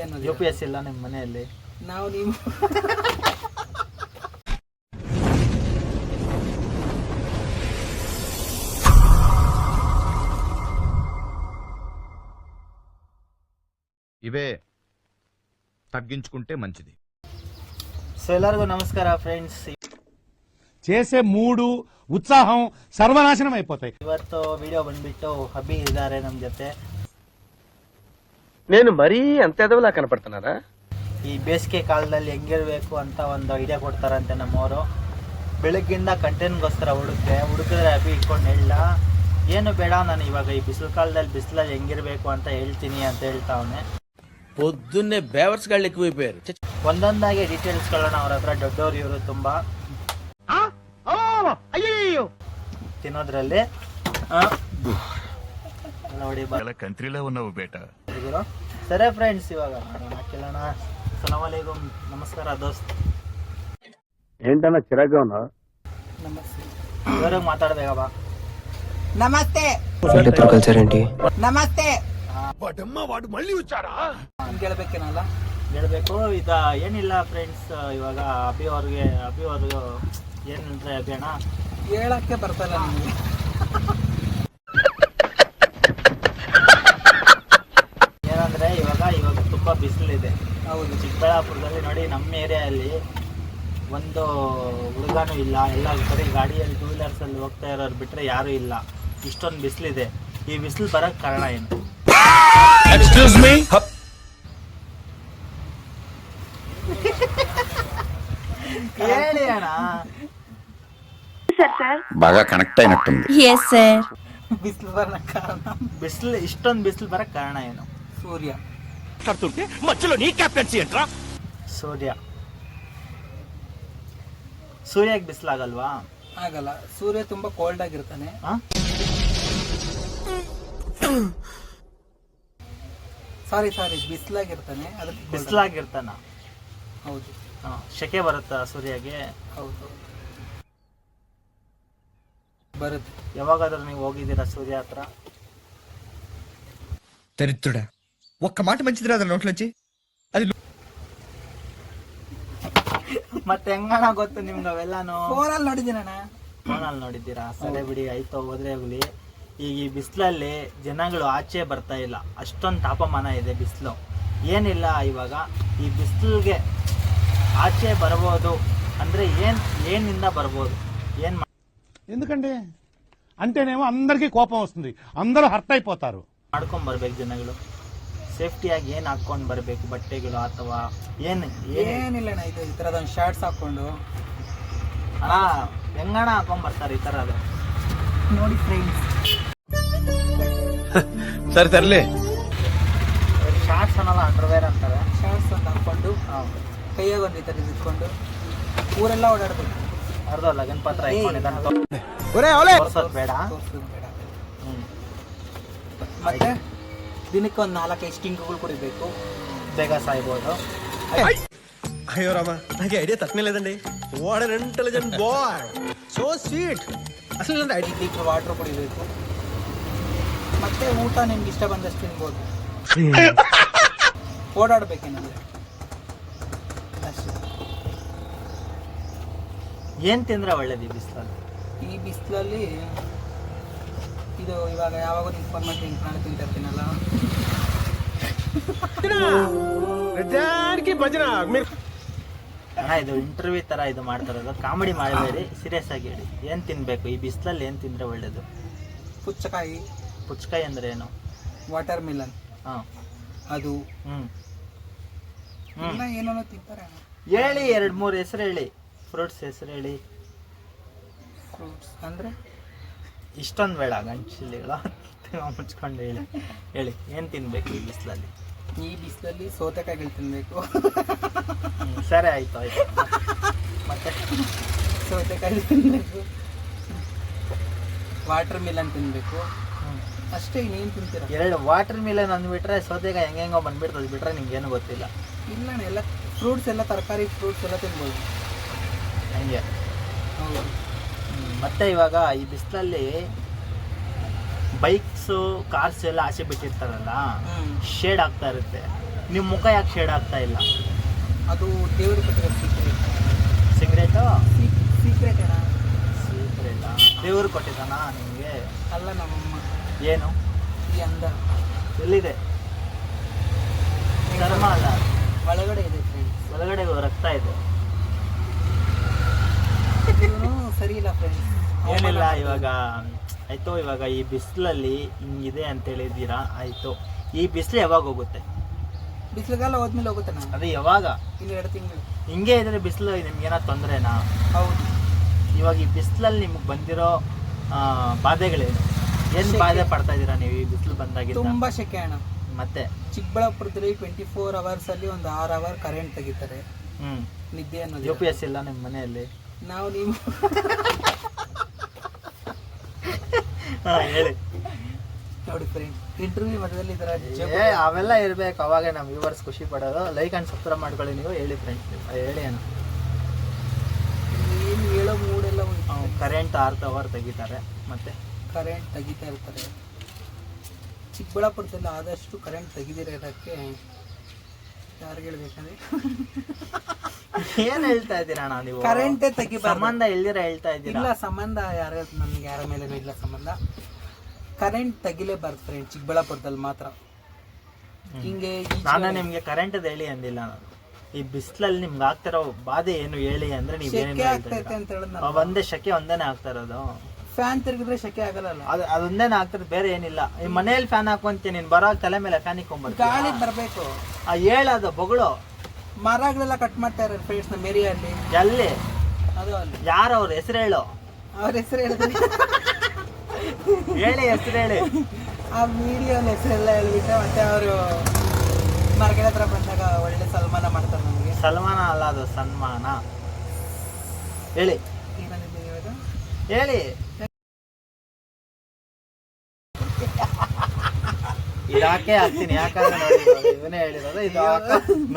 UPS ಇಲ್ಲ ನಿಮ್ಮ ಮನೆಯಲ್ಲಿ? ನಾವು ನೀವು ఇవే తగ్గించుకుంటే మంచిది. సో ಎಲ್ಲರಿಗೂ ನಮಸ್ಕಾರ ಫ್ರೆಂಡ್ಸ್. చేసే మూడు ఉత్సాహం సర్వనాశనం అయిపోతాయి. ಇವತ್ತು ವಿಡಿಯೋ ಬಂದ್ಬಿಟ್ಟು ಹಬ್ಬಿ ಇದ್ದಾರೆ ನಮ್ಮ ಜೊತೆ. నేను మరీ అంత ఎదవలా కనపడుతున్నారా? ಈ ಬೇಸಿಗೆ ಕಾಲದಲ್ಲಿ ಹೆಂಗಿರ್ಬೇಕು ಅಂತ ಒಂದು ಐಡಿಯಾ ಕೊಡ್ತಾರಂತೆ ನಮ್ಮವರು. ಬೆಳಗ್ಗಿಂದ ಕಂಟೆಂಟ್ಗೋಸ್ಕರ ಹುಡುಕಿದ್ರೆ ಹಬ್ಬಿ ಇಟ್ಕೊಂಡು ಹೇಳ ಏನು ಬೇಡ, ನಾನು ಇವಾಗ ಈ ಬಿಸಿಲು ಕಾಲದಲ್ಲಿ ಬಿಸಿಲಲ್ಲಿ ಹೆಂಗಿರ್ಬೇಕು ಅಂತ ಹೇಳ್ತೀನಿ ಅಂತ ಹೇಳ್ತಾವನೆ. పొద్దున్నే బేవర్స్గాళ్ళు ఎక్కువైపోయారు. ಒಂದೊಂದಾಗಿ ಡೀಟೇಲ್ಸ್ಗಳನ್ನ ಅವ್ರ ಹತ್ರ ದೊಡ್ಡವ್ರು ಇವರು ತುಂಬಾ ತಿನ್ನೋದ್ರಲ್ಲಿ ನೋಡಿ కంట్రీలో ఉన్నావు బేటా. ಸರಿ ಫ್ರೆಂಡ್ಸ್, ಇವಾಗ ಕೇಳೋಣ. ಸಲಾಮ್ ಅಲೈಕುಂ, ನಮಸ್ಕಾರ ದೋಸ್ತ್. ఏంటన్నా చిరాగ్గా ఉన్నా? ನಮಸ್ತೆ ಇವ್ರಿಗೆ ಮಾತಾಡ್ಬೇಕಪ್ಪ. ನಮಸ್ತೆ ಕಲ್ಚರ್ ఏంటి? ನಮಸ್ತೆ వాడు మళ్ళీ వచ్చాడా? ಹೇಳ್ಬೇಕೇನಲ್ಲ ಹೇಳ್ಬೇಕು. ಇದ ಏನಿಲ್ಲ ಫ್ರೆಂಡ್ಸ್, ಇವಾಗ ಅಭಿ ಅವ್ರಿಗೆ ಏನಂದ್ರೆ ಅಭಿ ಅಣ್ಣ ಹೇಳಕ್ಕೆ ಬರ್ತಲ್ಲ ನಿಮಗೆ. ಏನಂದ್ರೆ ಇವಾಗ ತುಂಬಾ ಬಿಸಿಲಿದೆ. ಹೌದು, ಚಿಕ್ಕಬಳ್ಳಾಪುರದಲ್ಲಿ ನೋಡಿ, ನಮ್ಮ ಏರಿಯಾದಲ್ಲಿ ಒಂದು ಹುಡುಗನೂ ಇಲ್ಲ, ಎಲ್ಲ ಬರೀ ಗಾಡಿಯಲ್ಲಿ 2 ವೀಲರ್ಸ್ ಅಲ್ಲಿ ಹೋಗ್ತಾ ಇರೋರು ಬಿಟ್ರೆ ಯಾರು ಇಲ್ಲ. ಇಷ್ಟೊಂದು ಬಿಸಿಲಿದೆ. ಈ ಬಿಸಿಲು ಬರಕ್ ಕಾರಣ ಏನು? Excuse me. ಹೇಳಿ ಅಣ್ಣ. బాగా కనెక్ట్ అయినట్టుంది. Yes sir. ಬಿಸಿಲು ಬರಕ್ಕೆ ಕಾರಣ ಇಷ್ಟೊಂದು ಬಿಸಿಲು ಬರಕ್ ಕಾರಣ ಏನು? ಸೂರ್ಯ. మధ్యలో నీ క్యాప్టెన్సీ ఏంట్రా? ಸೂರ್ಯಕ್ಕೆ ಬಿಸಿಲಾಗಲ್ವಾ? ಆಗಲ್ಲ, ಸೂರ್ಯ ತುಂಬಾ ಕೋಲ್ಡ್ ಆಗಿರ್ತಾನೆ. ಸಾರಿ ಬಿಸಿಲಾಗಿರ್ತಾನೆ, ಅದಕ್ಕೆ ಬಿಸಿಲಾಗಿರ್ತಾನ. ಹೌದು, ಶೆಕೆ ಬರುತ್ತಾ ಸೂರ್ಯಗೆ? ಹೌದು ಬರುತ್ತೆ. ಯಾವಾಗಾದ್ರೂ ನೀವು ಹೋಗಿದ್ದೀರಾ ಸೂರ್ಯ ಹತ್ರ? దరిద్రుడా, ఒక్క మాట మంచిది రాదా నోట్లోంచి? అది ಮತ್ತೆ ಹೆಂಗಣ ಗೊತ್ತು ನಿಮ್ಗೆ ಅವೆಲ್ಲಾನು? ಫೋನಲ್ಲಿ ನೋಡಿದ್ದೀನಣ್ಣ. ಫೋನಲ್ಲಿ ನೋಡಿದ್ದೀರಾ? ಸರಿ ಬಿಡಿ, ಆಯ್ತು, ಹೋದ್ರೆ ಹೋಗ್ಲಿ. ಈಗ ಈ ಬಿಸಿಲಲ್ಲಿ ಜನಗಳು ಆಚೆ ಬರ್ತಾ ಇಲ್ಲ, ಅಷ್ಟೊಂದು ತಾಪಮಾನ ಇದೆ ಬಿಸಿಲು. ಏನಿಲ್ಲ, ಇವಾಗ ಈ ಬಿಸಿಲಿಗೆ ಆಚೆ ಬರ್ಬೋದು ಅಂದ್ರೆ ಏನಿಂದ ಬರ್ಬೋದು? ఎందుకంటే అంటేనేమో అందరికీ కోపం వస్తుంది, అందరూ హర్ట్ అయిపోతారు. ಮಾಡ್ಕೊಂಡ್ ಬರ್ಬೇಕು ಜನಗಳು. ಸೇಫ್ಟಿಯಾಗಿ ಏನ್ ಹಾಕೊಂಡ್ ಬರ್ಬೇಕು, ಬಟ್ಟೆಗಳು ಅಥವಾ ಏನಿಲ್ಲಣ್ಣ, ಇದು ಈ ತರದೊಂದು ಶರ್ಟ್ಸ್ ಹಾಕೊಂಡು ಅಣ್ಣ ಹೆಂಗಣ ಹಾಕೊಂಡ್ ಬರ್ತಾರೆ ಈ ತರದ್ದು? ನೋಡಿ ಫ್ರೆಂಡ್ಸ್, సరే తరలే. ಶಾರ್ಟ್ಸ್ ಅನ್ನಲ್ಲ, ಅಂಡರ್ವೇರ್ ಅಂತಾರೆ. ಶರ್ಟ್ಸ್ ಒಂದು ಹಾಕೊಂಡು ಕೈಯಾಗ ಒಂದು ಈ ತರ ಇಟ್ಕೊಂಡು ಊರೆಲ್ಲ ಓಡಾಡ್ಬೇಕು. ಅರ್ಧ ಲಗನ್ ಪತ್ರ ಇಟ್ಕೊಂಡಿದ್ದಾನೆ, ತೋರ್ಸೋದ್ ಬೇಡ. ತೋರ್ಸೋದು ಬೇಡ. ಹ್ಮ್. ಮತ್ತೆ ದಿನಕ್ಕೆ ಒಂದು 4-5 ಸ್ಟಿಂಕ್ಗಳು ಕುಡಿಬೇಕು, ಬೇಗ ಸಾಯ್ಬೋದು. అయ్యో రామా, నాకు ఐడియా తక్కువ లేదండి. What an intelligent boy, so sweet. ಅಸలు ನನ್ನ ಐಡಿಯಾ. 8 ಲೀಟರ್ ವಾಟರ್ ಕುಡಿಬೇಕು. ಮತ್ತೆ ಊಟ ನಿಮ್ಗೆ ಇಷ್ಟ ಬಂದಷ್ಟು ತಿನ್ಬೋದು. ಓಡಾಡ್ಬೇಕೇನಂದ್ರೆ ಅಷ್ಟೇ. ಏನ್ ತಿಂದ್ರೆ ಒಳ್ಳೇದು ಈ ಬಿಸಿಲಲ್ಲಿ? ಈ ಬಿಸಿಲಲ್ಲಿ ಇದು ಇವಾಗ ಯಾವಾಗ ಇನ್ಫಾರ್ಮೆಂಟ್ ನಾನು ತಿಂತಾ ಇರ್ತೀನಲ್ಲ, ಅಣ್ಣ ಇದು ಇಂಟರ್ವ್ಯೂ ತರ ಇದು ಮಾಡ್ತಾರದು, ಕಾಮಿಡಿ ಮಾಡಬೇಡಿ, ಸೀರಿಯಸ್ ಆಗಿ ಹೇಳಿ. ಏನ್ ತಿನ್ಬೇಕು ಈ ಬಿಸಿಲಲ್ಲಿ? ಏನ್ ತಿಂದ್ರೆ ಒಳ್ಳೇದು? ಪುಚ್ಚಕಾಯಿ. ಪುಚ್ಚಕಾಯಿ ಅಂದ್ರೆ ಏನು? ವಾಟರ್ ಮಿಲನ್. ಹಾ, ಅದು ಹ್ಮ್. ಎಲ್ಲ ಏನೇನೋ ತಿಂತಾರೆ. ಹೇಳಿ, 2-3 ಹೆಸರು ಹೇಳಿ, ಫ್ರೂಟ್ಸ್ ಹೆಸರು ಹೇಳಿ. ಫ್ರೂಟ್ಸ್ ಅಂದ್ರೆ ಇಷ್ಟೊಂದು ಬೇಡ, ಗಂಟಲಿಗಳ ಮುಚ್ಕೊಂಡು ಹೇಳಿ ಏನ್ ತಿನ್ಬೇಕು ಈ ಬಿಸಿಲಲ್ಲಿ? ಈ ಬಿಸಿಲಲ್ಲಿ ಸೌತೆಕಾಯಿಗಳು ತಿನ್ಬೇಕು. ಸರಿ, ಆಯ್ತು. ಮತ್ತೆ ಸೌತೆಕಾಯಿ ತಿನ್ಬೇಕು, ವಾಟರ್ ಮಿಲನ್ ತಿನ್ಬೇಕು, ಅಷ್ಟೇ. ಇನ್ನೇನು ತಿಂತೀರ? 2 ವಾಟರ್ ಮಿಲನ್ ಅಂದ್ಬಿಟ್ರೆ ಸೌತೆಕಾಯಿ ಹೆಂಗೆಂಗೋ ಬಂದ್ಬಿಡ್ತದೆ, ಬಿಟ್ರೆ ನಿಮ್ಗೇನು ಗೊತ್ತಿಲ್ಲ. ಇಲ್ಲ, ಎಲ್ಲ ಫ್ರೂಟ್ಸ್, ಎಲ್ಲ ತರಕಾರಿ ಫ್ರೂಟ್ಸ್ ಎಲ್ಲ ತಿನ್ಬೋದು. ಹಂಗೆ. ಹೌದು. ಮತ್ತೆ ಇವಾಗ ಈ ಬಿಸಿಲಲ್ಲಿ ಬೈಕ್ಸು ಕಾರ್ಸ್ ಎಲ್ಲ ಆಚೆ ಬಿಟ್ಟಿರ್ತಾರಲ್ಲ, ಶೇಡ್ ಆಗ್ತಾ ಇರುತ್ತೆ. ನಿಮ್ಮ ಮುಖ ಯಾಕೆ ಶೇಡ್ ಆಗ್ತಾ ಇಲ್ಲ? ಅದು ದೇವರು ಕೊಟ್ಟಿರೋ ಸೀಕ್ರೆಟ್. ಸಿಗರೇಟು ಸೀಕ್ರೆಟ್ ಅಣ್ಣ. ಸೀಕ್ರೆಟಾ? ದೇವರು ಕೊಟ್ಟಿದ್ದಾನ ನಿಮಗೆ? ಅಲ್ಲ ನಮ್ಮಮ್ಮ. ಏನು? ಈ ಅಂದ ಎಲ್ಲಿದೆ? ಚರ್ಮ ಅಲ್ಲ, ಒಳಗಡೆ ಇದೆ ಫ್ರೆಂಡ್ಸ್. ಒಳಗಡೆ ರಕ್ತ ಇದೆ. ಇವನು ಸರಿ ಇಲ್ಲ ಫ್ರೆಂಡ್ಸ್. ಏನಿಲ್ಲ, ಇವಾಗ ಆಯಿತು. ಇವಾಗ ಈ ಬಿಸಿಲಲ್ಲಿ ಹಿಂಗಿದೆ ಅಂತ ಹೇಳಿದ್ದೀರಾ, ಆಯಿತು. ಈ ಬಿಸಿಲು ಯಾವಾಗ ಹೋಗುತ್ತೆ? ಬಿಸಿಲುಗಾಲ ಹೋದ್ಮೇಲೆ ಹೋಗುತ್ತಾನ. ಅದೇ ಯಾವಾಗ? ಇನ್ನು 2 ತಿಂಗಳು. ಹಿಂಗೆ ಇದ್ರೆ ಬಿಸಿಲು ನಿಮ್ಗೇನೋ ತೊಂದರೆನಾ? ಹೌದು. ಇವಾಗ ಈ ಬಿಸಿಲಲ್ಲಿ ನಿಮಗೆ ಬಂದಿರೋ ಬಾಧೆಗಳೇನು? ಏನು ಸೆಕೆ. ಬಾಧೆ ಪಡ್ತಾ ಇದ್ದೀರಾ ನೀವು ಈ ಬಿಸಿಲು ಬಂದಾಗಿಂದ? ತುಂಬಾ ಶೆಕೆ ಅಣ್ಣ. ಮತ್ತೆ ಚಿಕ್ಕಬಳ್ಳಾಪುರದಲ್ಲಿ 24 ಅವರ್ಸ್ ಅಲ್ಲಿ ಒಂದು 6 ಅವರ್ ಕರೆಂಟ್ ತೆಗಿತಾರೆ. ನಿದ್ದೆ ಅನ್ನೋದು. UPS ಇಲ್ಲ ನಿಮ್ಮ ಮನೆಯಲ್ಲಿ? ನಾವು ನೀವು ಹೇಳಿ ನೋಡಿ ಫ್ರೆಂಡ್, ಇಂಟರ್ವ್ಯೂ ಮಧ್ಯದಲ್ಲಿ ಇದರ ಅವೆಲ್ಲ ಇರ್ಬೇಕು, ಅವಾಗ ನಮ್ಮ ವ್ಯೂವರ್ಸ್ ಖುಷಿ ಪಡೋದು. ಲೈಕ್ ಅಂಡ್ ಸಬ್ಸ್ಕ್ರೈಬ್ ಮಾಡ್ಕೊಳ್ಳಿ ನೀವು. ಹೇಳಿ ಫ್ರೆಂಡ್ಸ್, ಹೇಳಿ ಅಣ್ಣ. ಏನು ಹೇಳೋ ಮೂಡೆಲ್ಲ ಕರೆಂಟ್ 6 ಅವರ್ ತೆಗಿತಾರೆ, ಮತ್ತೆ ಕರೆಂಟ್ ತೆಗಿತಾ ಇರ್ತಾರೆ. ಚಿಕ್ಕಬಳ್ಳಾಪುರದಲ್ಲಿ ಆದಷ್ಟು ಕರೆಂಟ್ ತೆಗಿದಿರೋದಕ್ಕೆ ಯಾರಿಗೆ ಹೇಳ್ಬೇಕಂದ್ರೆ ಏನ್ ಹೇಳ್ತಾ ಇದ್ದೀರಾ ಅಣ್ಣ ನೀವು? ಕರೆಂಟೇ ತೆಗಿಬಾರ್ದು. ಸಂಬಂಧ ಎಲ್ಲಿರ ಹೇಳ್ತಾ ಇದ್ದೀರಾ? ಇಲ್ಲ ಸಂಬಂಧ ನನಗೆ ಯಾರ ಮೇಲೇನೂ ಇಲ್ಲ ಸಂಬಂಧ. ಕರೆಂಟ್ ತೆಗಿಲೇಬಾರ್ದು ಫ್ರೆಂಡ್, ಚಿಕ್ಕಬಳ್ಳಾಪುರದಲ್ಲಿ ಮಾತ್ರ. ಹಿಂಗೆ ನಾನು ನಿಮ್ಗೆ ಕರೆಂಟ್ ಹೇಳಿ ಅಂದಿಲ್ಲ. ನಾನು ಈ ಬಿಸಿಲಲ್ಲಿ ನಿಮ್ಗೆ ಆಗ್ತಿರೋ ಬಾಧೆ ಏನು ಹೇಳಿ ಅಂದ್ರೆ ನೀವು ಶೆಕೆ ಆಗ್ತೈತೆ ಅಂತ ಹೇಳಿದ್ನಲ್ಲ. ಒಂದೇ ಶೆಕೆ ಒಂದೇನೆ ಆಗ್ತಾ ಇರೋದು. ಫ್ಯಾನ್ ತಿರುಗಿದ್ರೆ ಶೆಕೆ ಆಗಲ್ಲ. ಅದೊಂದೇನೆ ಆಗ್ತಿರೋದು, ಬೇರೆ ಏನಿಲ್ಲ. ಈ ಮನೆಯಲ್ಲಿ ಫ್ಯಾನ್ ಹಾಕೊಂತೀನಿ, ನೀನ್ ಬರೋ ತಲೆ ಮೇಲೆ ಫ್ಯಾನ್ ಇಕ್ಕೊಂಡ್ಬರ್ತೀನಿ. ಗಾಳಿ ಬರಬೇಕು. ಹೇಳೋದು ಬೊಗಳು. ಮರಗಳೆಲ್ಲ ಕಟ್ ಮಾಡ್ತಾ ಇದ್ದಾರೆ ಫ್ರೆಂಡ್ಸ್ ನಮ್ಮ ಏರಿಯಲ್ಲಿ. ಎಲ್ಲಿ? ಅದು ಅಲ್ಲಿ. ಯಾರು ಅವ್ರ ಹೆಸರು ಹೇಳು? ಅವ್ರ ಹೆಸರು ಹೇಳಿದ್ರೆ ಹೇಳಿ, ಹೆಸರು ಹೇಳಿ. ಆ ವಿಡಿಯೋನ ಹೆಸರೆಲ್ಲ ಹೇಳ್ಬಿಟ್ಟು ಮತ್ತೆ ಅವರು ಮರಗಳ ಹತ್ರ ಬಂದಾಗ ಒಳ್ಳೆ ಸನ್ಮಾನ ಮಾಡ್ತಾರೆ ನಮಗೆ. ಸಲ್ಮಾನ ಅಲ್ಲ, ಅದು ಸನ್ಮಾನ. ಹೇಳಿ ಏನಂದಿದ್ದೀನಿ ಇವಾಗ? ಹೇಳಿ. ಇದಾಕೆ ಹಾಕ್ತೀನಿ, ಯಾಕಂದ್ರೆ ನೋಡಿ ಇವಾಗ ಇವನೇ ಹೇಳಿರೋದು. ಇದು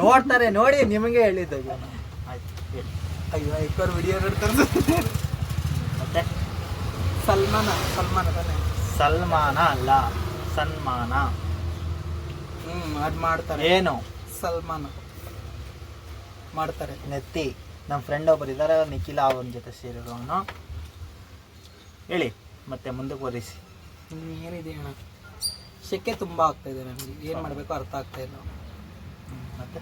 ನೋಡ್ತಾರೆ ನೋಡಿ, ನಿಮಗೆ ಹೇಳಿದ್ದು ಇವನು. ಆಯ್ತು ಹೇಳಿ. ಅಯ್ಯೋ ಇಬ್ಬರು ವಿಡಿಯೋ ನೋಡ್ತಾರೆ. ಮತ್ತೆ ಸಲ್ಮಾನ ತಾನೆ? ಸಲ್ಮಾನ ಅಲ್ಲ, ಸನ್ಮಾನ. ಅದು ಮಾಡ್ತಾರೆ. ಏನು? ಸಲ್ಮಾನ ಮಾಡ್ತಾರೆ. ನೆತ್ತಿ. ನಮ್ಮ ಫ್ರೆಂಡ್ ಒಬ್ಬರು ಇದ್ದಾರೆ, ನಿಖಿಲ, ಅವನ ಜೊತೆ ಸೇರಿರೋನು. ಹೇಳಿ ಮತ್ತೆ ಮುಂದಕ್ಕೆ ಬರೀಸಿ. ಏನಿದೆ ಅಣ್ಣ, ಶೆಕೆ ತುಂಬ ಆಗ್ತಾ ಇದೆ ನನಗೆ. ಏನು ಮಾಡಬೇಕು ಅರ್ಥ ಆಗ್ತಾ ಇಲ್ಲ. ಮತ್ತೆ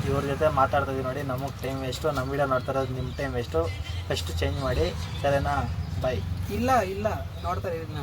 ಇವ್ರ ಜೊತೆ ಮಾತಾಡ್ತಾ ಇದೀವಿ ನೋಡಿ, ನಮಗೆ ಟೈಮ್ ವೇಸ್ಟು. ನಮ್ಮ ವಿಡಿಯೋ ನೋಡ್ತಾ ಇರೋದು ನಿಮ್ಮ ಟೈಮ್ ವೇಸ್ಟು. ಫಸ್ಟ್ ಚೇಂಜ್ ಮಾಡಿ, ಸರಿನಾ? ಬಾಯ್. ಇಲ್ಲ ನೋಡ್ತಾರೆ ಇದನ್ನ.